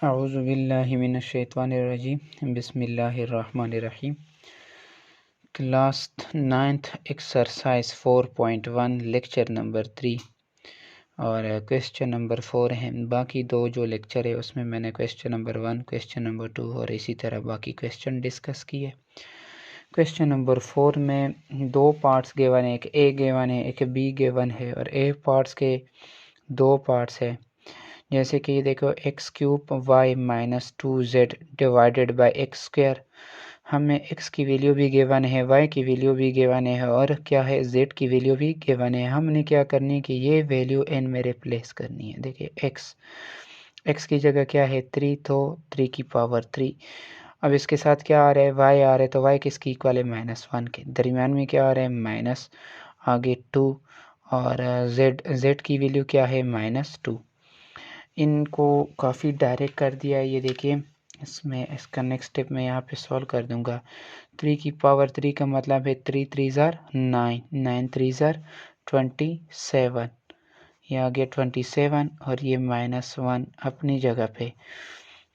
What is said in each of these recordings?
अऊज़ुबिल्लाहि मिनश्शैतानिर्रजीम बिस्मिल्लाहिर्रहमानिर्रहीम। Class 9th exercise 4.1 lecture number 3 और question number 4 है। बाकी दो जो लेक्चर है उसमें मैंने क्वेश्चन नंबर 1, क्वेश्चन नंबर 2 और इसी तरह बाकी क्वेश्चन डिस्कस किए। क्वेश्चन नंबर 4 में दो पार्ट्स गिवन है, एक ए गिवन है, एक बी गिवन है और ए पार्ट्स के दो पार्ट्स है। जैसे कि देखो x³ y minus 2z divided by x square. हमें x की वैल्यू भी गिवन है, y की वैल्यू भी गिवन है और क्या है z की वैल्यू भी गिवन है। हमने क्या करनी है कि ये वैल्यू n में रिप्लेस करनी है। देखिए x की जगह क्या है 3, तो 3 की पावर 3। अब इसके साथ क्या आ रहा है y आ रहा है, तो y किसकी इक्वल है -1 के। दरमियान में क्या आ रहा है माइनस, आगे 2 और z की वैल्यू क्या है -2। इनको काफ़ी डायरेक्ट कर दिया है। ये देखिए इसमें इसका नेक्स्ट स्टेप मैं यहाँ पे सॉल्व कर दूँगा। 3 की पावर 3 का मतलब है 3 3 ज़ार 9, 9 3 ज़ार 27, ये आ गया 27 और ये -1 अपनी जगह पे।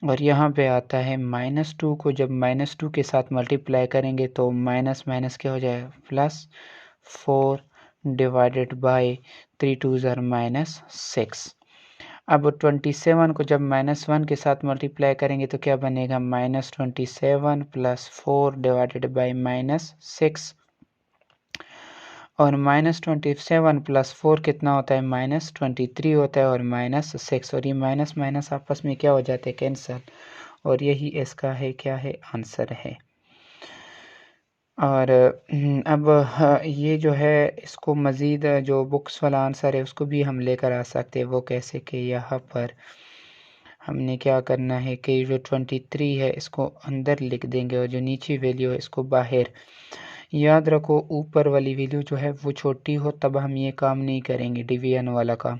और यहाँ पे आता है -2 को जब -2 के साथ मल्टीप्लाई करेंगे तो माइनस माइनस क्या हो जाएगा +4 डिवाइडेड बाई 3 2 ज़ार -6। अब 27 को जब -1 के साथ मल्टीप्लाई करेंगे तो क्या बनेगा -27 + 4 डिवाइडेड बाई -6 और -27 + 4 कितना होता है -23 होता है और -6 और ये माइनस माइनस आपस में क्या हो जाते हैं कैंसल और यही इसका है क्या है आंसर है। और अब ये जो है इसको मज़ीद जो बुक्स वाला आंसर है उसको भी हम लेकर आ सकते हैं। वो कैसे कि यहाँ पर हमने क्या करना है कि जो 23 है इसको अंदर लिख देंगे और जो नीचे वैल्यू है इसको बाहर। याद रखो ऊपर वाली वैल्यू जो है वो छोटी हो तब हम ये काम नहीं करेंगे डिवीजन वाला काम,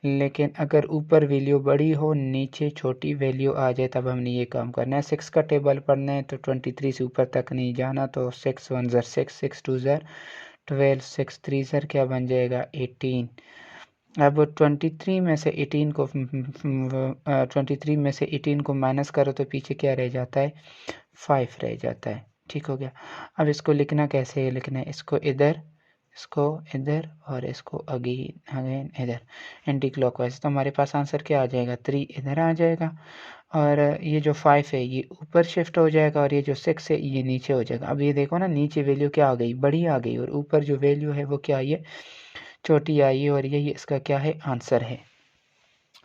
लेकिन अगर ऊपर वैल्यू बड़ी हो नीचे छोटी वैल्यू आ जाए तब हमने ये काम करना है। 6 का टेबल पढ़ना है तो 23 से ऊपर तक नहीं जाना, तो 6 1 ज़ार 6, 6 2 ज़ार 12, 6 3 ज़ार क्या बन जाएगा 18। अब 23 में से 18 को 23 में से 18 को माइनस करो तो पीछे क्या रह जाता है 5 रह जाता है। ठीक हो गया। अब इसको लिखना कैसे है, लिखना है इसको इधर, इसको इधर और इसको अगेन इधर एंटी क्लॉकवाइज। तो हमारे पास आंसर क्या आ जाएगा 3 इधर आ जाएगा और ये जो 5 है ये ऊपर शिफ्ट हो जाएगा और ये जो 6 है ये नीचे हो जाएगा। अब ये देखो ना नीचे वैल्यू क्या आ गई बड़ी आ गई और ऊपर जो वैल्यू है वो क्या आई है छोटी आई है और यही इसका क्या है आंसर है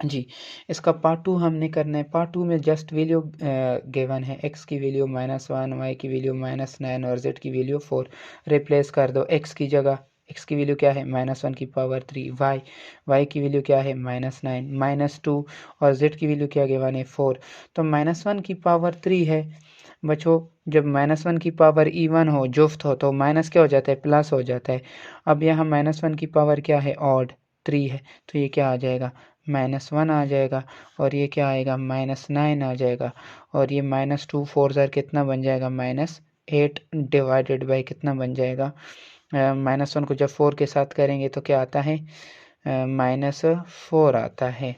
जी। इसका पार्ट 2 हमने करना है। पार्ट 2 में जस्ट वैल्यू गिवन है, x की वैल्यू -1, y की वैल्यू -9 और z की वैल्यू 4। रिप्लेस कर दो x की जगह, x की वैल्यू क्या है -1 की पावर 3, y की वैल्यू क्या है -9 -2 और z की वैल्यू क्या गिवन है 4। तो -1 की पावर 3 है बच्चों, जब -1 की पावर इवन हो जुफ्त हो तो माइनस क्या हो जाता है प्लस हो जाता है। अब यहाँ -1 की पावर क्या है ऑड 3 है तो ये क्या आ जाएगा -1 आ जाएगा और ये क्या आएगा -9 आ जाएगा और ये -2 4 ज़ार कितना बन जाएगा -8 डिवाइडेड बाई कितना बन जाएगा -1 को जब 4 के साथ करेंगे तो क्या आता है -4 आता है।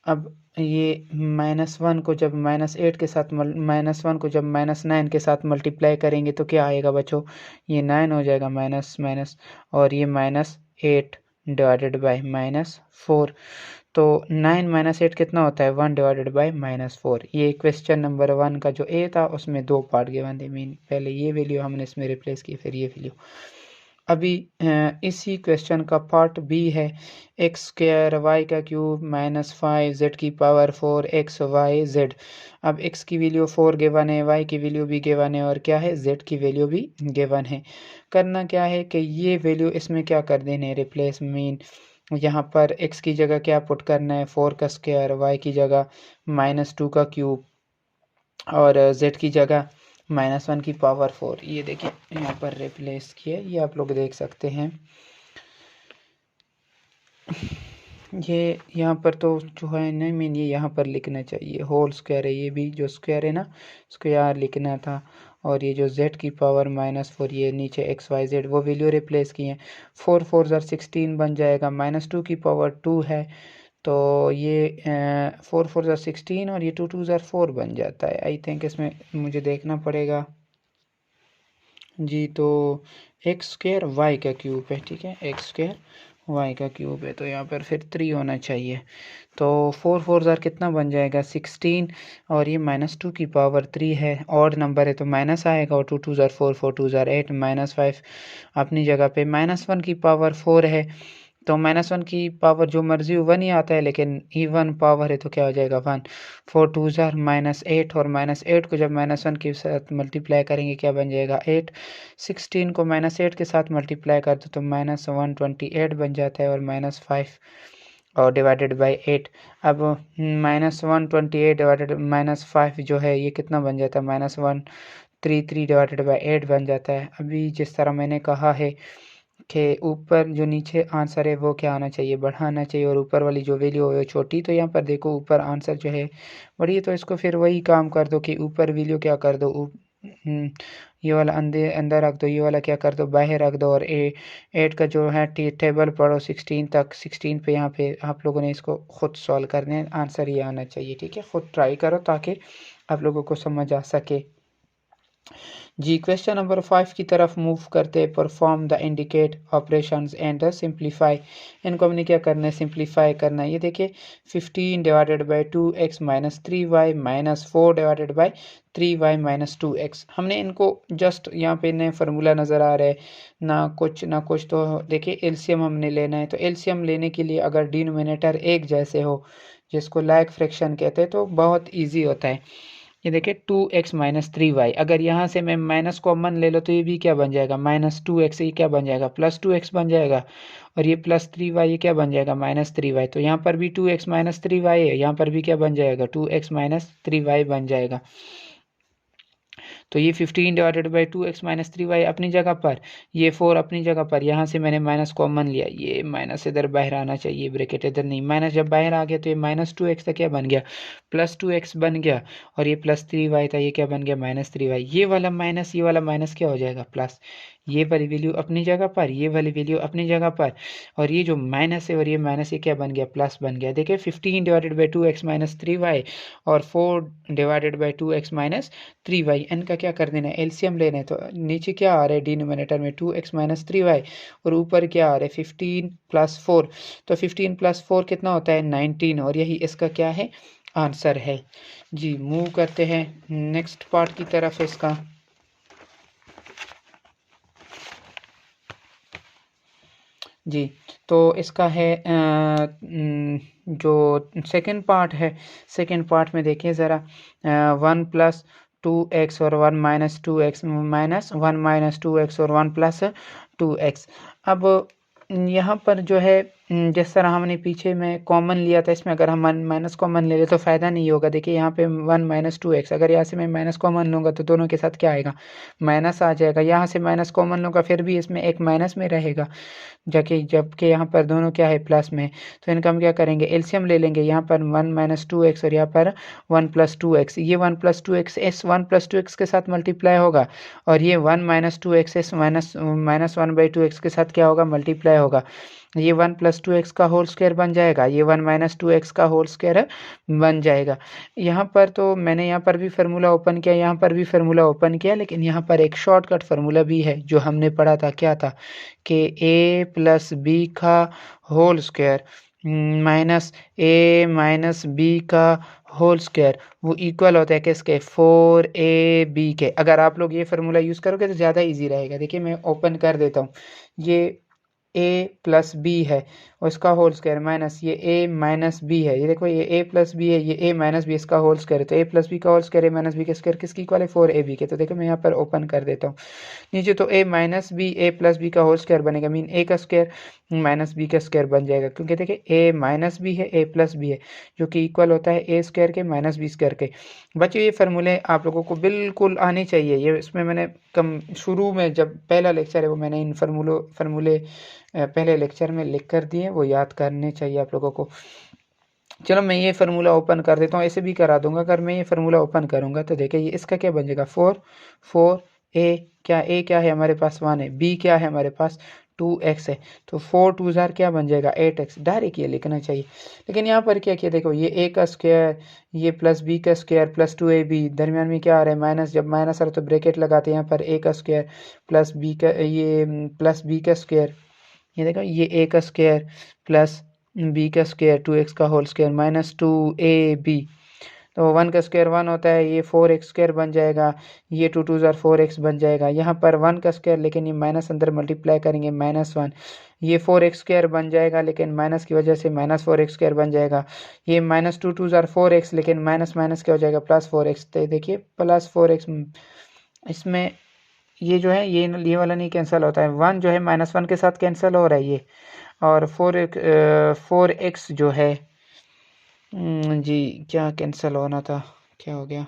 अब ये -1 को जब -8 के साथ -1 को जब -9 के साथ मल्टीप्लाई करेंगे तो क्या आएगा बच्चों ये 9 हो जाएगा माइनस माइनस और ये -8 डिवाइडेड बाई -4। तो 9 - 8 कितना होता है 1 डिवाइडेड बाई -4। ये क्वेश्चन नंबर 1 का जो ए था उसमें दो पार्ट गिवन थे। मीन पहले ये वैल्यू हमने इसमें रिप्लेस की फिर ये वैल्यू। अभी इसी क्वेश्चन का पार्ट बी है x² y का क्यूब -5 z की पावर 4 x y z। अब x की वैल्यू 4 गिवन है, y की वैल्यू भी गिवन है और क्या है z की वैल्यू भी गिवन है। करना क्या है कि ये वैल्यू इसमें क्या कर देने रिप्लेस। मीन यहाँ पर x की जगह क्या पुट करना है 4 का स्क्वायर, y की जगह -2 का क्यूब और z की जगह -1 की पावर 4। ये देखिए यहाँ पर रिप्लेस किया, ये आप लोग देख सकते हैं। ये यहाँ पर तो जो है नहीं मीन ये यहाँ पर लिखना चाहिए होल स्क्वायर है, ये भी जो स्क्वायर है ना इसको यहाँ लिखना था और ये जो z की पावर -4 ये नीचे x y z वो वैल्यू रिप्लेस की है। 4 4 ज़ार 16 बन जाएगा, -2 की पावर 2 है तो ये 4 4 ज़ा 16 और ये 2 2 ज़ा 4 बन जाता है। आई थिंक इसमें मुझे देखना पड़ेगा जी। तो एक्स स्क्वायर वाई का क्यूब है, ठीक है, एक्स स्क्वायर वाई का क्यूब है, तो यहाँ पर फिर 3 होना चाहिए। तो 4 4 ज़ार कितना बन जाएगा 16 और ये -2 की पावर 3 है, ऑड नंबर है तो माइनस आएगा, और 2 2 ज़ार 4 4 2 ज़ार 8 -5 अपनी जगह पे, -1 की पावर 4 है तो -1 की पावर जो मर्जी हो 1 ही आता है, लेकिन इवन पावर है तो क्या हो जाएगा 1। 4 2 ज़ार -8 और -8 को जब -1 के साथ मल्टीप्लाई करेंगे क्या बन जाएगा 8। 16 को -8 के साथ मल्टीप्लाई कर दो तो -128 बन जाता है, और -5 और डिवाइडेड बाई 8। अब -128 डिवाइडेड -5 जो है ये कितना बन जाता है -133 डिवाइडेड बाई 8 बन जाता है। अभी जिस तरह मैंने कहा है कि ऊपर जो नीचे आंसर है वो क्या आना चाहिए, बड़ा आना चाहिए, और ऊपर वाली जो वैल्यू है वो छोटी। तो यहाँ पर देखो ऊपर आंसर जो है बड़ी है, तो इसको फिर वही काम कर दो कि ऊपर वैल्यू क्या कर दो, ये वाला अंदर रख दो, ये वाला क्या कर दो बाहर रख दो, और 8 का जो है टेबल पढ़ो 16 तक। 16 पे यहाँ पे आप लोगों ने इसको खुद सॉल्व करने हैं, आंसर ये आना चाहिए, ठीक है। खुद ट्राई करो ताकि आप लोगों को समझ आ सके जी। क्वेश्चन नंबर 5 की तरफ मूव करते, perform the indicate operations and simplify. इनको हमने क्या करना है, सिंप्लीफाई करना है। ये देखिए 15 divided by 2x minus 3y minus 4 divided by 3y minus 2x। हमने इनको जस्ट यहाँ पे नए फार्मूला नज़र आ रहा है, ना कुछ। तो देखिए एलसीएम हमने लेना है, तो एलसीएम लेने के लिए अगर डिनोमिनेटर एक जैसे हो, जिसको लाइक फ्रैक्शन कहते हैं, तो बहुत ईजी होता है। ये देखिए 2x माइनस 3y, अगर यहाँ से मैं माइनस कॉमन ले लो तो ये भी क्या बन जाएगा -2x, ये क्या बन जाएगा +2x बन जाएगा, और ये +3y ये क्या बन जाएगा -3y। तो यहाँ पर भी 2x माइनस 3y है, यहाँ पर भी क्या बन जाएगा 2x माइनस 3y बन जाएगा। तो ये 15 divided by 2x minus 3y अपनी जगह पर, ये 4 अपनी जगह पर, यहाँ से मैंने माइनस कॉमन लिया, ये माइनस इधर बाहर आना चाहिए, ब्रैकेट इधर नहीं, माइनस जब बाहर आ गया तो ये -2x था क्या बन गया +2x बन गया, और ये +3y था ये क्या बन गया -3y। ये वाला माइनस ये वाला माइनस क्या हो जाएगा प्लस, ये वाली वैल्यू अपनी जगह पर, ये वाली वैल्यू अपनी जगह पर, और ये जो माइनस है और ये माइनस ये क्या बन गया प्लस बन गया। देखिए 15 divided by 2x minus 3y और 4 divided by 2x minus 3y, इनका क्या कर देना है एलसीएम लेना है। तो नीचे क्या आ रहा है डिनोमिनेटर में 2x माइनस 3y, और ऊपर क्या आ रहा है 15 प्लस 4, तो 15 प्लस 4 कितना होता है 19, और यही इसका क्या है आंसर है जी। मूव करते हैं नेक्स्ट पार्ट की तरफ इसका जी। तो इसका है जो सेकंड पार्ट है, सेकंड पार्ट में देखिए ज़रा 1 प्लस 2x और 1 minus 2x minus 1 minus 2x और 1 प्लस 2x। अब यहाँ पर जो है जिस तरह हमने पीछे में कॉमन लिया था, इसमें अगर हम माइनस कॉमन ले ले तो फ़ायदा नहीं होगा। देखिए यहाँ पे 1 माइनस 2x, अगर यहाँ से मैं माइनस कॉमन लूँगा तो दोनों के साथ क्या आएगा माइनस आ जाएगा। यहाँ से माइनस कॉमन लूँगा फिर भी इसमें एक माइनस में रहेगा, जबकि यहाँ पर दोनों क्या है प्लस में। तो इनका हम क्या करेंगे एलसीएम ले लेंगे, यहाँ पर 1 माइनस 2x और यहाँ पर 1 प्लस 2x। ये 1 प्लस 2x इस 1 प्लस 2x के साथ मल्टीप्लाई होगा, और ये 1 माइनस 2x इस माइनस 1/2x के साथ क्या होगा मल्टीप्लाई होगा। ये 1 प्लस 2x का होल स्क्वायर बन जाएगा, ये 1 माइनस 2x का होल स्क्वायर बन जाएगा। यहाँ पर तो मैंने यहाँ पर भी फार्मूला ओपन किया, यहाँ पर भी फार्मूला ओपन किया, लेकिन यहाँ पर एक शॉर्टकट फार्मूला भी है जो हमने पढ़ा था, क्या था कि a प्लस बी का whole square minus a minus B का होल स्क्वायर वो इक्वल होता है किसके 4ab के। अगर आप लोग ये फार्मूला यूज़ करोगे तो ज़्यादा इजी रहेगा। देखिए मैं ओपन कर देता हूँ, ये a प्लस बी है और इसका होल स्क्वायर माइनस ये a माइनस बी है। ये देखो ये a प्लस बी है, ये a माइनस बी इसका होल स्क्वायर है, तो a प्लस बी का whole square a minus B का स्क्वायर किसकी इक्वल है 4ab के। तो देखो मैं यहाँ पर ओपन कर देता हूँ नीचे, तो a minus B a plus B का होल स्क्वायर बनेगा, मीन a का स्क्वायर माइनस बी का स्क्वायर बन जाएगा, क्योंकि देखिए a माइनस बी है a प्लस बी है जो कि इक्वल होता है a स्क्वायर के माइनस बी स्क्वायर के। बच्चों ये फार्मूले आप लोगों को बिल्कुल आने चाहिए, ये इसमें मैंने शुरू में जब पहला लेक्चर है वो मैंने इन फार्मूले पहले लेक्चर में लिख कर दिए, वो याद करने चाहिए आप लोगों को। चलो मैं ये फार्मूला ओपन कर देता हूँ, ऐसे भी करा दूंगा। अगर मैं ये फार्मूला ओपन करूंगा तो देखिए ये इसका क्या बन जाएगा 4 4 a क्या है हमारे पास 1 है, b क्या है हमारे पास 2x है, तो 4 टू ज़ार क्या बन जाएगा 8x, डायरेक्ट ये लिखना चाहिए। लेकिन यहाँ पर क्या किया, देखो ये a का स्क्वायर, ये प्लस b का स्क्वायर प्लस 2ab, दरमियान में क्या आ रहा है माइनस, जब माइनस आ रहा है तो ब्रैकेट लगाते हैं यहाँ पर a का स्क्वायर प्लस b का, ये प्लस b का स्क्वायर, ये देखो ये a का स्क्वायर प्लस b का स्क्वायर 2x का होल स्क्वायर माइनस 2ab, तो 1 का स्क्वायर 1 होता है, ये 4x स्क्वायर बन जाएगा, ये 2 टू ज़ार 4x बन जाएगा। यहाँ पर 1 का स्क्वायर, लेकिन ये माइनस अंदर मल्टीप्लाई करेंगे -1, ये 4x स्क्वायर बन जाएगा, लेकिन माइनस की वजह से -4x स्क्वायर बन जाएगा। ये -2 टू ज़ार 4x, लेकिन माइनस माइनस क्या हो जाएगा +4x, तो देखिए +4x, इसमें ये जो है ये वाला नहीं कैंसिल होता है, 1 जो है -1 के साथ कैंसिल हो रहा है ये, और 4x जो है जी क्या कैंसिल होना था, क्या हो गया,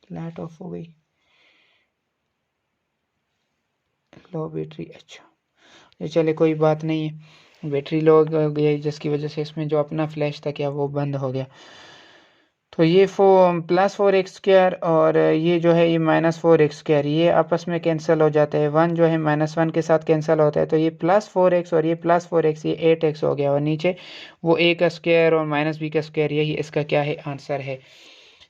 लाइट ऑफ हो गई, लो बैटरी, अच्छा ये चले कोई बात नहीं है, बैटरी लो हो गई जिसकी वजह से इसमें जो अपना फ्लैश था क्या वो बंद हो गया। तो ये +4x स्क्वायर और ये जो है ये -4x स्क्वायर, ये आपस में कैंसिल हो जाता है, 1 जो है -1 के साथ कैंसिल होता है, तो ये +4x और ये +4x, ये 8x हो गया, और नीचे वो a का स्क्वायर और -b का स्क्वायर, यही इसका क्या है आंसर है।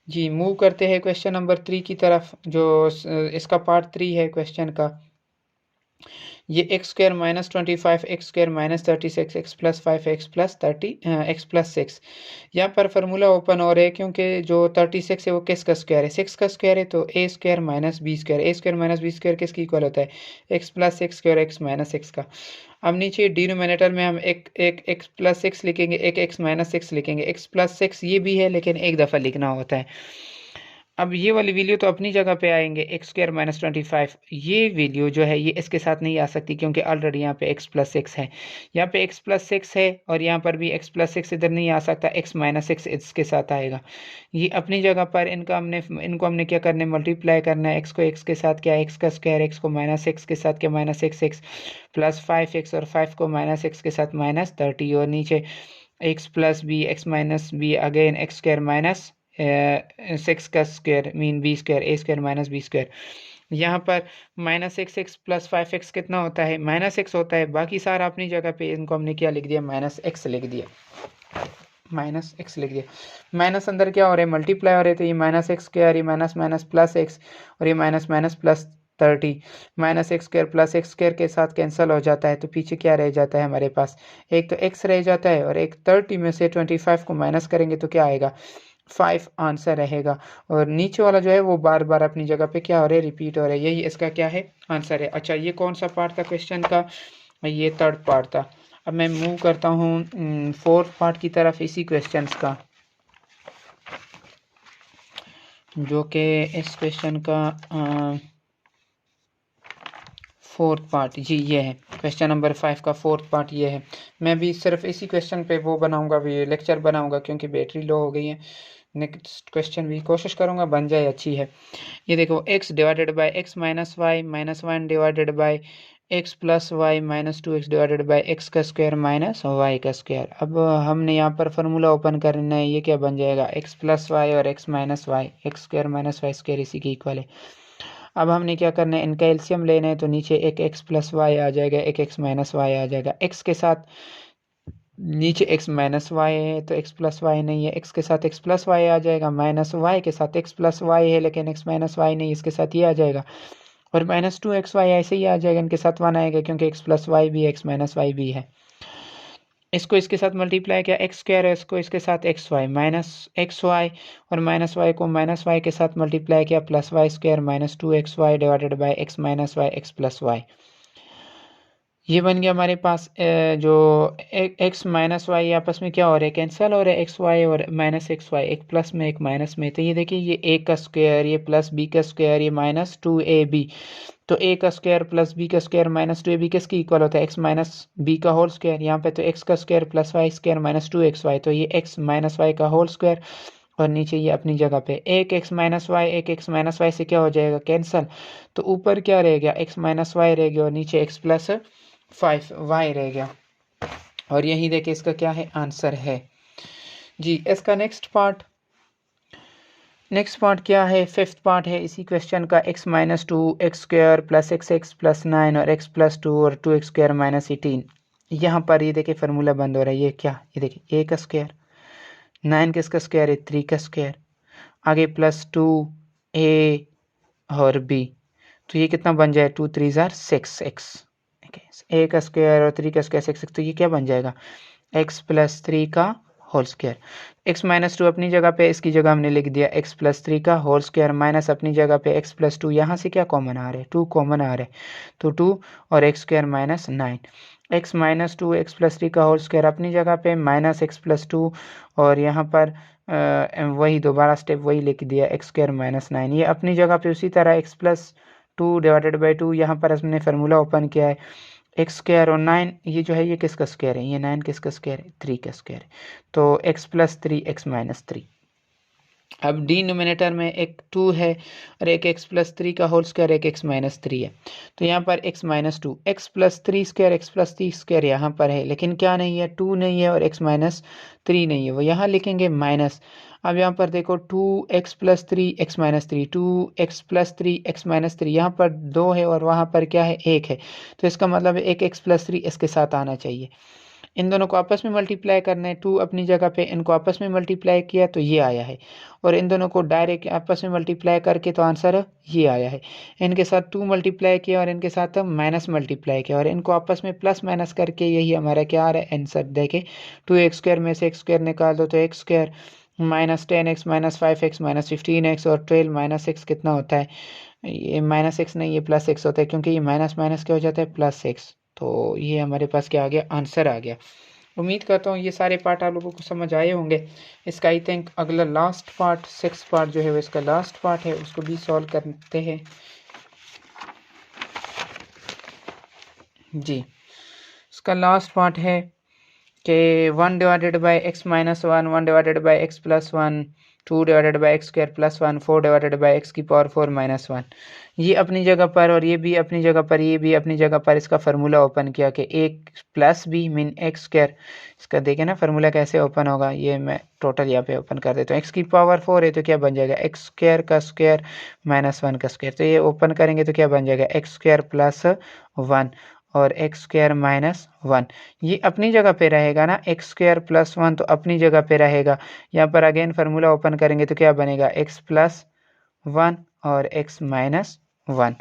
जी मूव करते हैं क्वेश्चन नंबर 3 की तरफ, जो इसका पार्ट 3 है क्वेश्चन का। ये x square -25 x square -36 x plus 5 x plus 30 x plus 6, यहाँ पर फार्मूला ओपन हो रहा है क्योंकि जो 36 है वो किसका स्क्वायर है, 6 का स्क्वायर है, तो a square minus B square, a square minus B square किसकी इक्वल होता है x plus 6 square x minus 6 का। अब नीचे डिनोमिनेटर में हम एक x प्लस 6 लिखेंगे, एक x माइनस 6 लिखेंगे, x प्लस 6 ये भी है लेकिन एक दफ़ा लिखना होता है। अब ये वाली वैल्यू तो अपनी जगह पे आएंगे, एक्स स्क्वायर -25, ये वैल्यू जो है ये इसके साथ नहीं आ सकती क्योंकि ऑलरेडी यहाँ पे x प्लस 6 है, यहाँ पे x प्लस 6 है, और यहाँ पर भी x प्लस 6 इधर नहीं आ सकता, x माइनस 6 इसके साथ आएगा। ये अपनी जगह पर इनको हमने क्या करना है, मल्टीप्लाई करना है, x को x के साथ क्या, x का स्क्वायर, x को -6 के साथ क्या -6x प्लस 5x, और 5 को -6 के साथ -30, और नीचे x plus B x minus B again x square minus 6 का square mean B square, a square minus B square. यहाँ पर -6x प्लस 5x कितना होता है -x होता है, बाकी सारा अपनी जगह पे इनको हमने क्या लिख दिया -x लिख दिया, -x लिख दिया। माइनस अंदर क्या हो रहा है मल्टीप्लाई हो रहे, तो ये -x स्क्वायर, ये माइनस माइनस प्लस x, और ये minus minus plus 30, -x square plus x square के साथ कैंसिल हो जाता है, तो पीछे क्या रह जाता है हमारे पास, एक तो x रह जाता है, और एक 30 में से 25 को माइनस करेंगे तो क्या आएगा 5 आंसर रहेगा, और नीचे वाला जो है वो बार बार अपनी जगह पे क्या हो रहा है रिपीट हो रहा है, यही इसका क्या है आंसर है। अच्छा ये कौन सा पार्ट था क्वेश्चन का, ये थर्ड पार्ट था। अब मैं मूव करता हूँ फोर्थ पार्ट की तरफ इसी क्वेश्चंस का, जो कि इस क्वेश्चन का फोर्थ पार्ट जी ये है, क्वेश्चन नंबर 5 का फोर्थ पार्ट ये है। मैं भी सिर्फ इसी क्वेश्चन पे वो बनाऊंगा, भी लेक्चर बनाऊंगा क्योंकि बैटरी लो हो गई है। नेक्स्ट क्वेश्चन भी कोशिश करूंगा बन जाए अच्छी है। ये देखो x divided by x minus Y -1 divided by x plus Y -2x divided by x का स्क्वायर माइनस वाई का स्क्वायर। अब हमने यहाँ पर फार्मूला ओपन करना है, ये क्या बन जाएगा x प्लस वाई और x minus Y, X square minus Y square इसी के इक्वल है। अब हमने क्या करना है, इनका एलसीएम लेना है, तो नीचे एक x प्लस वाई आ जाएगा, एक x माइनस वाई आ जाएगा, x के साथ नीचे x माइनस वाई है तो x प्लस वाई नहीं है, x के साथ x प्लस वाई आ जाएगा, माइनस वाई के साथ x प्लस वाई है लेकिन x माइनस वाई नहीं, इसके साथ ये आ जाएगा, और -2xy ऐसे ही आ जाएगा, इनके साथ 1 आएगा क्योंकि x प्लस वाई भी है x माइनस वाई भी है। इसको इसके साथ मल्टीप्लाई किया x स्क्वायर है, इसको इसके साथ X Y minus X Y, और माइनस वाई को माइनस वाई के साथ मल्टीप्लाई किया plus Y square -2xy divided by X minus Y X plus Y. ये बन गया हमारे पास जो x माइनस वाई आपस में क्या हो रहा है कैंसिल हो रहा है, एक्स वाई और -xy, एक प्लस में एक माइनस में, तो ये देखिए ये a का स्क्वायर, ये प्लस b का स्क्वायर, ये -2ab, तो a का स्क्वायर प्लस b का स्क्वायर -2ab किसकी इक्वल होता है x माइनस b का होल स्क्वायर, यहाँ पे तो x का square plus Y square -2xy, तो ये x माइनस वाई का होल स्क्वायर, और नीचे ये अपनी जगह पे एक x माइनस वाई, एक x माइनस वाई से क्या हो जाएगा कैंसिल, तो ऊपर क्या रह गया x माइनस वाई रह गया, और नीचे x प्लस 5y रह गया, और यही देखिए इसका क्या है आंसर है। जी इसका नेक्स्ट नेक्स्ट पार्ट क्या है, फिफ्थ पार्ट है इसी क्वेश्चन का, x minus two x square plus x plus 9 और x प्लस 2 और 2x स्क्वायर माइनस 18। यहाँ पर ये देखिए फार्मूला बंद हो रहा है, ये क्या, ये देखिए a का स्क्वायर, 9 किसका स्क्वायर है, 3 का स्क्वायर, आगे प्लस 2a और b, तो ये कितना बन जाए, 2 3 जार 6x, a का स्क्वायर और 3 का स्क्वायर 6x, तो ये क्या बन जाएगा, x प्लस 3 का होल स्क्वायर। x माइनस 2 अपनी जगह पे, इसकी जगह हमने लिख दिया x प्लस 3 का होल स्क्वायर, माइनस अपनी जगह पे x प्लस 2, यहाँ से क्या कॉमन आ रहा है, 2 कॉमन आ रहा है, तो 2 और x square minus 9, x minus 2 x plus 3 का होल स्क्वायर अपनी जगह पे, माइनस x प्लस 2 और यहाँ पर वही दोबारा स्टेप वही लिख दिया, x स्क्वायर माइनस 9, ये अपनी जगह पे उसी तरह x प्लस 2 डिवाइडेड बाई 2, यहाँ पर हमने फार्मूला ओपन किया है, एक्स स्क्वायर और 9 ये जो है ये किसका स्क्वायर है, ये 9 किसका स्क्वायर है, 3 का स्क्वायर है, तो x प्लस 3 x माइनस 3। अब डिनोमिनेटर में एक 2 है और एक x प्लस 3 का होल स्क्वायर, एक x माइनस 3 है, तो यहाँ पर x minus 2, x plus 3 square x plus 3 square यहाँ पर है, लेकिन क्या नहीं है, 2 नहीं है और x माइनस 3 नहीं है, वो यहाँ लिखेंगे माइनस। अब यहाँ पर देखो 2x plus 3 x minus 3, 2x plus 3 x minus 3, यहाँ पर 2 है और वहाँ पर क्या है, 1 है, तो इसका मतलब है एक x प्लस 3 इसके साथ आना चाहिए। इन दोनों को आपस में मल्टीप्लाई करना है, 2 अपनी जगह पे, इनको आपस में मल्टीप्लाई किया तो ये आया है, और इन दोनों को डायरेक्ट आपस में मल्टीप्लाई करके तो आंसर ये आया है। इनके साथ 2 मल्टीप्लाई किया और इनके साथ माइनस मल्टीप्लाई किया और इनको आपस में प्लस माइनस करके यही हमारा क्या आ रहा है, आंसर देखे, 2x स्क्वायर में से x स्क्वायर निकाल दो तो x square minus 10x minus 5x minus 15x और 12 माइनस x कितना होता है, ये माइनस x नहीं, ये प्लस x होता है, क्योंकि ये माइनस माइनस क्या हो जाता है, प्लस x, तो ये हमारे पास क्या आ गया, आंसर आ गया। उम्मीद करता हूँ ये सारे पार्ट आप लोगों को समझ आए होंगे। इसका आई थिंक अगला लास्ट पार्ट, 6 पार्ट जो है वो इसका लास्ट पार्ट है, उसको भी सॉल्व करते हैं जी। इसका लास्ट पार्ट है कि 1 divided by X minus 1, 1 divided by x plus 1, 2 divided by x square plus 1, 4 divided by x की पावर 4 माइनस 1, ये अपनी जगह पर और ये भी अपनी जगह पर, ये भी अपनी जगह पर, इसका फार्मूला ओपन किया कि एक plus B mean X square, इसका देखें ना फार्मूला कैसे ओपन होगा, ये मैं टोटल यहाँ पे ओपन कर देता हूँ, एक्स की पावर 4 है तो क्या बन जाएगा, एक्स स्क्वायर का स्क्वायर माइनस 1 का स्क्वायर, तो ये ओपन करेंगे तो क्या बन जाएगा, एक्स स्क्वायर प्लस 1 और एक्स स्क्वायर माइनस 1, ये अपनी जगह पे रहेगा ना, एक्स स्क्वायर प्लस 1 तो अपनी जगह पे रहेगा। यहाँ पर अगेन फार्मूला ओपन करेंगे तो क्या बनेगा, एक्स प्लस 1 और एक्स माइनस 1,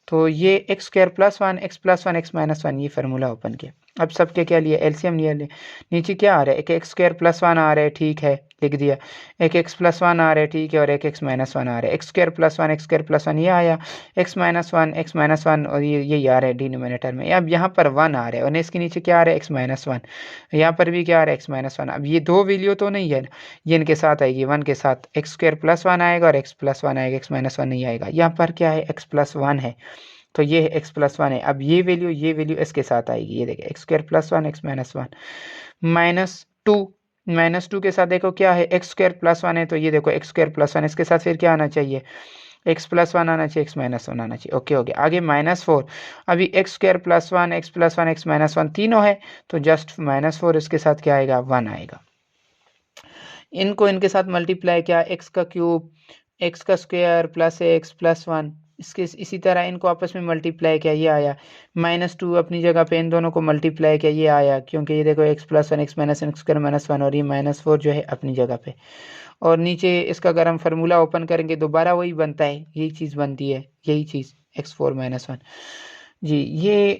तो ये x square plus 1 x plus 1 x minus 1, ये फार्मूला ओपन किया। अब सबके क्या लिए, एलसीएम लिया, नीचे क्या आ रहा है, एक एक्स स्क्वायर प्लस 1 आ रहा है, ठीक है लिख दिया, एक एक्स प्लस 1 आ रहा है, ठीक है, और एक एक्स माइनस 1 आ रहा है, x square plus 1 x square plus 1 ये आया, एक्स माइनस 1 और ये आ रहा है डिनोमिनेटर में, अब यहाँ पर 1 आ रहा है और इसके नीचे क्या आ रहा है, एक्स माइनस 1, यहाँ पर भी क्या आ रहा है, एक्स माइनस 1, अब ये दो वैल्यू तो नहीं है ना, ये इनके साथ आएगी, 1 के साथ एक्स स्क्वायर प्लस 1 आएगा और एक्स प्लस 1 आएगा, एक्स माइनस 1 नहीं आएगा, यहाँ पर क्या है, एक्स प्लस 1 है, तो ये है एक्स प्लस 1 है, अब ये वैल्यू इसके साथ आएगी, ये देखिए x square plus 1 x minus 1 minus 2 के साथ देखो क्या है, एक्स स्क्वायर प्लस 1 है, तो ये देखो एक्स स्क्वायर प्लस 1, इसके साथ फिर क्या आना चाहिए, एक्स प्लस 1 आना चाहिए, एक्स माइनस 1 आना चाहिए, ओके हो गया। आगे माइनस 4, अभी x square plus 1 x minus 1 तीनों है, तो जस्ट माइनस 4 इसके साथ क्या आएगा, 1 आएगा। इनको इनके साथ मल्टीप्लाई किया, एक्स का क्यूब एक्स का स्क्वायर प्लस एक्स प्लस 1, इसके इसी तरह इनको आपस में मल्टीप्लाई किया, ये आया, माइनस 2 अपनी जगह पे इन दोनों को मल्टीप्लाई किया, ये आया, क्योंकि ये देखो x plus 1 x minus 1 square minus 1 और ये माइनस 4 जो है अपनी जगह पे, और नीचे इसका अगर हम फार्मूला ओपन करेंगे दोबारा वही बनता है, यही चीज़ बनती है, यही चीज़ x4 माइनस 1 जी। ये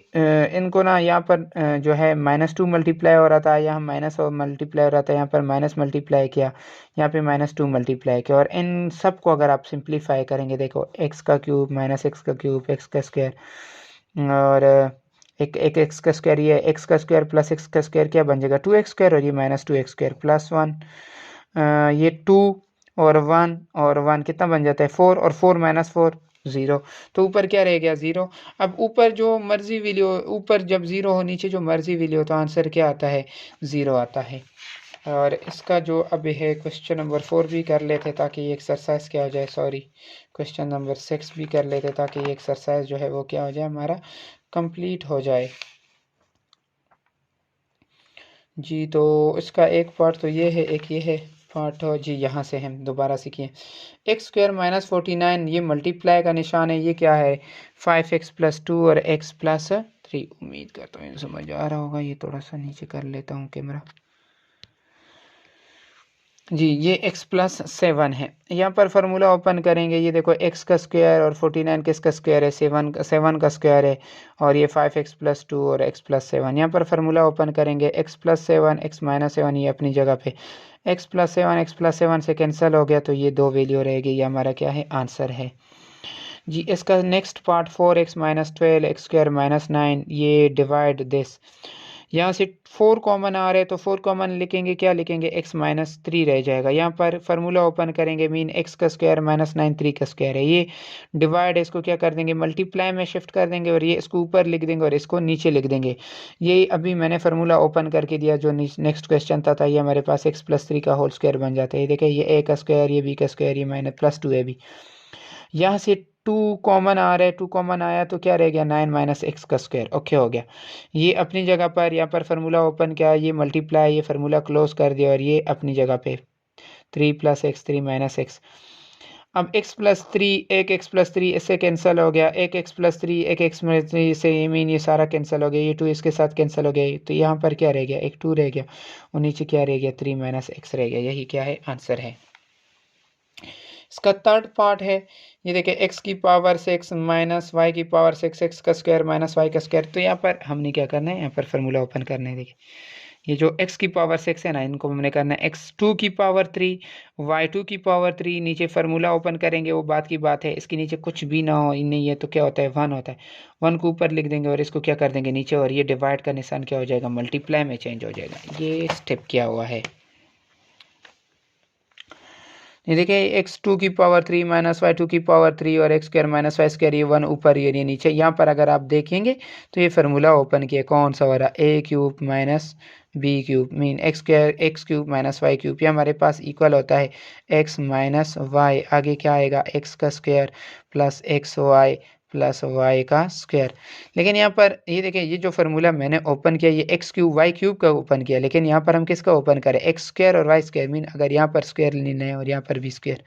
इनको ना यहाँ पर जो है -2 मल्टीप्लाई हो रहा था, यहाँ माइनस और मल्टीप्लाई हो रहा था, यहाँ पर माइनस मल्टीप्लाई किया, यहाँ पे -2 मल्टीप्लाई किया, और इन सब को अगर आप सिंप्लीफाई करेंगे, देखो एक्स का क्यूब माइनस एक्स का क्यूब एक्स का स्क्वायर और एक एक्स का स्क्वायर, ये एक्स का स्क्वायर प्लस एक्स का स्क्वायर क्या बन जाएगा, 2x स्क्वायर, और ये -2x स्क्वायर प्लस 1, ये 2 और 1 और 1 कितना बन जाता है, 4 और 4 माइनस 4 0, तो ऊपर क्या रह गया, 0। अब ऊपर जो मर्जी वैल्यू, ऊपर जब 0 हो, नीचे जो मर्जी वैल्यू हो, तो आंसर क्या आता है, 0 आता है। और इसका जो अब है क्वेश्चन नंबर 4 भी कर लेते ताकि ये एक्सरसाइज क्या हो जाए, सॉरी क्वेश्चन नंबर 6 भी कर लेते ताकि ये एक्सरसाइज जो है वो क्या हो जाए, हमारा कंप्लीट हो जाए जी। तो इसका एक पार्ट तो ये है, एक ये है, पार्ट हो जी, यहाँ से हम दोबारा सीखिए। एक्स स्क्वायर माइनस 49 ये मल्टीप्लाई का निशान है, ये क्या है 5x+2 और x+3। उम्मीद करता हूँ समझ आ रहा होगा। ये थोड़ा सा नीचे कर लेता हूँ कैमरा जी। ये x+7 है। यहाँ पर फार्मूला ओपन करेंगे, ये देखो x का स्क्वायर और 49 किसका स्क्वायर है 7 का स्क्वायर है, और ये 5x+2 और x+7। यहाँ पर फार्मूला ओपन करेंगे x+7 x-7 ये अपनी जगह पे x+7 से कैंसिल हो गया, तो ये दो वैल्यू रहेगी। ये हमारा क्या है आंसर है जी। इसका नेक्स्ट पार्ट 4x-12 x² - 9 ये डिवाइड दिस। यहाँ से 4 कॉमन आ रहे हैं तो 4 कॉमन लिखेंगे, क्या लिखेंगे x-3 रह जाएगा। यहाँ पर फार्मूला ओपन करेंगे, मीन x का स्क्वायर माइनस 9 3 का स्क्वायर है। ये डिवाइड, इसको क्या कर देंगे मल्टीप्लाई में शिफ्ट कर देंगे, और ये इसको ऊपर लिख देंगे और इसको नीचे लिख देंगे। ये अभी मैंने फार्मूला ओपन करके दिया, जो नेक्स्ट क्वेश्चन था ये हमारे पास x+3 का होल स्क्वायर बन जाता है। ये देखिए, ये a का स्क्वायर, ये b का स्क्वायर, ये -+2ab। यहाँ से 2 कॉमन आ रहा है, 2 कॉमन आया तो क्या रह गया 9 - x का स्क्वायर। ओके हो गया। ये अपनी जगह पर, यहाँ पर फार्मूला ओपन किया, ये मल्टीप्लाई, ये फार्मूला क्लोज कर दिया, और ये अपनी जगह पे 3 + x 3 - x। अब x+3 एक x+3 इससे कैंसिल हो गया, एक x+3 एक x+3 से मीन ये सारा कैंसिल हो गया, ये 2 इसके साथ कैंसिल हो गया, तो यहाँ पर क्या रह गया एक 2 रह गया, और नीचे क्या रह गया 3 - x रह गया। यही क्या है आंसर है। इसका थर्ड पार्ट है, ये देखिए x की पावर 6 माइनस y की पावर 6 x का स्क्वायर माइनस y का स्क्वायर। तो यहाँ पर हमने क्या करना है, यहाँ पर फार्मूला ओपन करना है। देखिए, ये जो x की पावर 6 है ना, इनको हमने करना है x2 की पावर 3 y2 की पावर 3। नीचे फार्मूला ओपन करेंगे, वो बात की बात है, इसके नीचे कुछ भी ना हो नहीं है तो क्या होता है 1 होता है। 1 को ऊपर लिख देंगे और इसको क्या कर देंगे नीचे, और ये डिवाइड का निशान क्या हो जाएगा मल्टीप्लाई में चेंज हो जाएगा। ये स्टेप किया हुआ है। ये देखिए x2 की पावर 3 माइनस y2 की पावर 3 और x² - y², ये 1 ऊपर ये नीचे। यहाँ पर अगर आप देखेंगे तो ये फार्मूला ओपन किया, कौन सा हो रहा a³ - b³ mean x³ - y³। ये हमारे पास इक्वल होता है x - y, आगे क्या आएगा x का square plus xy plus y का स्क्वायर। लेकिन यहाँ पर ये देखिए, ये जो फार्मूला मैंने ओपन किया ये x³ y³ का ओपन किया, लेकिन यहाँ पर हम किसका ओपन करें x² और y² मीन अगर यहाँ पर स्क्वायर लेना है और यहाँ पर भी स्क्वायर,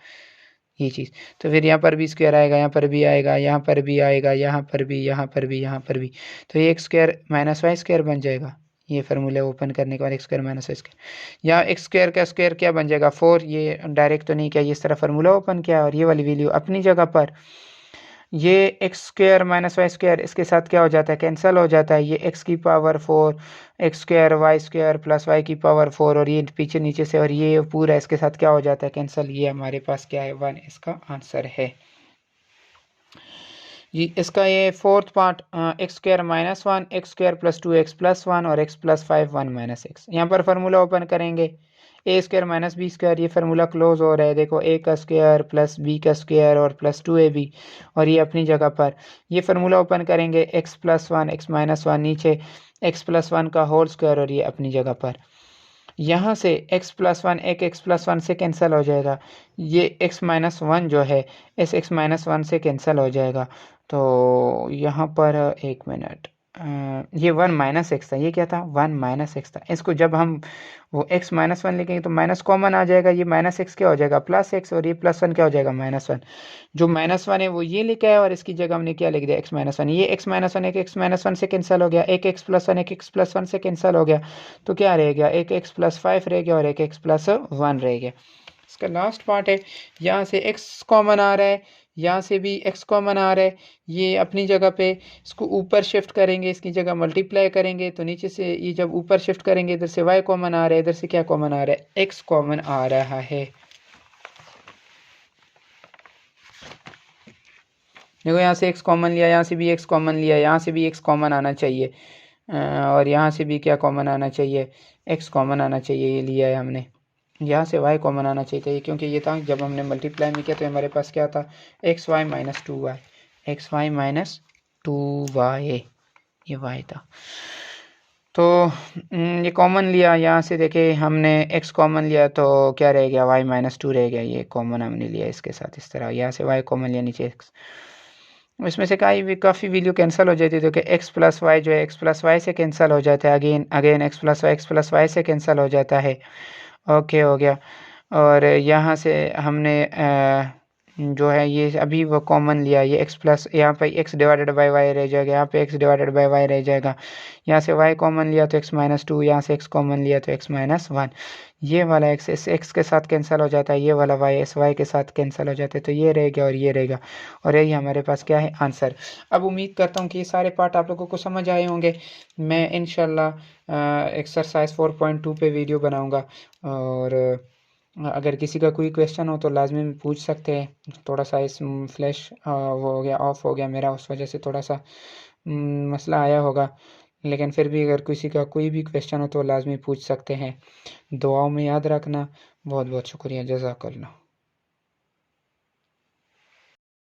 ये चीज़, तो फिर यहाँ पर भी स्क्वायर आएगा, यहाँ पर भी आएगा, यहाँ पर भी आएगा, यहाँ पर भी, यहाँ पर भी, यहाँ पर भी, तो ये x² - y² बन जाएगा। ये फार्मूला ओपन करने के बाद x² - y², यहाँ x² का स्क्वायर क्या बन जाएगा 4। ये डायरेक्ट तो नहीं किया, ये इस तरह फार्मूला ओपन किया, और ये वाली वैल्यू अपनी जगह पर, ये x² - y² इसके साथ क्या हो जाता है कैंसिल हो जाता है। ये x की power 4 x² y² plus y की पावर 4, और ये पीछे नीचे से, और ये पूरा इसके साथ क्या हो जाता है कैंसिल। ये हमारे पास क्या है 1 इसका आंसर है जी। इसका ये fourth part x² - 1 x² + 2x + 1 और x+5 1 - x। यहाँ पर फार्मूला ओपन करेंगे a² - b², ये फार्मूला क्लोज हो रहा है। देखो a का स्क्वायर प्लस b का स्क्वायर और प्लस 2ab, और ये अपनी जगह पर। ये फार्मूला ओपन करेंगे x+1 x - 1 नीचे x+1 का होल स्क्वायर, और ये अपनी जगह पर। यहाँ से x+1 एक x+1 से कैंसिल हो जाएगा, ये x-1 जो है इस x-1 से कैंसिल हो जाएगा। तो यहाँ पर एक मिनट, ये 1 - x था, ये क्या था 1 - x था। इसको जब हम वो x-1 लिखेंगे तो माइनस कॉमन आ जाएगा, ये -x क्या हो जाएगा +x, और ये +1 क्या हो जाएगा -1। जो -1 है वो ये लिखा है, और इसकी जगह हमने क्या लिख दिया x-1। ये x-1 एक x-1 से कैंसिल हो गया, एक x+1 एक x+1 से कैंसिल हो गया, तो क्या रह गया एक x+5 रह गया और एक x+1 रह गया। इसका लास्ट पार्ट है, यहाँ से x कॉमन आ रहा है, यहाँ से भी x कॉमन आ रहा है, ये अपनी जगह पे इसको ऊपर शिफ्ट करेंगे, इसकी जगह मल्टीप्लाई करेंगे, तो नीचे से ये जब ऊपर शिफ्ट करेंगे इधर से y कॉमन आ रहा है, इधर से क्या कॉमन आ रहा है x कॉमन आ रहा है। देखो, यहाँ से x कॉमन लिया, यहाँ से भी x कॉमन लिया, यहाँ से भी x कॉमन आना चाहिए, और यहाँ से भी क्या कॉमन आना चाहिए x कॉमन आना चाहिए, ये लिया है हमने। यहाँ से y कॉमन आना चाहिए, क्योंकि ये था जब हमने मल्टीप्लाई में किया तो हमारे पास क्या था xy - 2y, xy - 2y, ये y था। तो ये कॉमन लिया, यहाँ से देखे हमने x कॉमन लिया तो क्या रह गया y - 2 रह गया, ये कॉमन हमने लिया इसके साथ इस तरह। यहाँ से y कॉमन लिया, नीचे x, इसमें से काफ़ी वैल्यू कैंसिल हो जाती है, तो कि x+y जो है x+y से कैंसिल हो जाता है, अगेन x+y से कैंसिल हो जाता है। ओके हो गया। और यहाँ से हमने जो है ये अभी वो कॉमन लिया, ये x प्लस, यहाँ पे x डिवाइडेड बाई वाई रह जाएगा, यहाँ पे x डिवाइडेड बाई वाई रह जाएगा, यहाँ से y कॉमन लिया तो x माइनस टू, यहाँ से x कॉमन लिया तो x माइनस वन। ये वाला x इस x के साथ कैंसिल हो जाता है, ये वाला y इस y के साथ कैंसिल हो जाता है, तो ये रहेगा और ये रहेगा, और यही हमारे पास क्या है, आंसर। अब उम्मीद करता हूँ कि ये सारे पार्ट आप लोगों को समझ आए होंगे। मैं इंशाल्लाह एक्सरसाइज 4.2 पे वीडियो बनाऊँगा, और अगर किसी का कोई क्वेश्चन हो तो लाजमी में पूछ सकते हैं। थोड़ा सा इस फ्लैश वो हो गया, ऑफ हो गया मेरा, उस वजह से थोड़ा सा मसला आया होगा, लेकिन फिर भी अगर किसी का कोई भी क्वेश्चन हो तो लाजमी पूछ सकते हैं। दुआओं में याद रखना। बहुत बहुत शुक्रिया, जज़ाकल्लाह।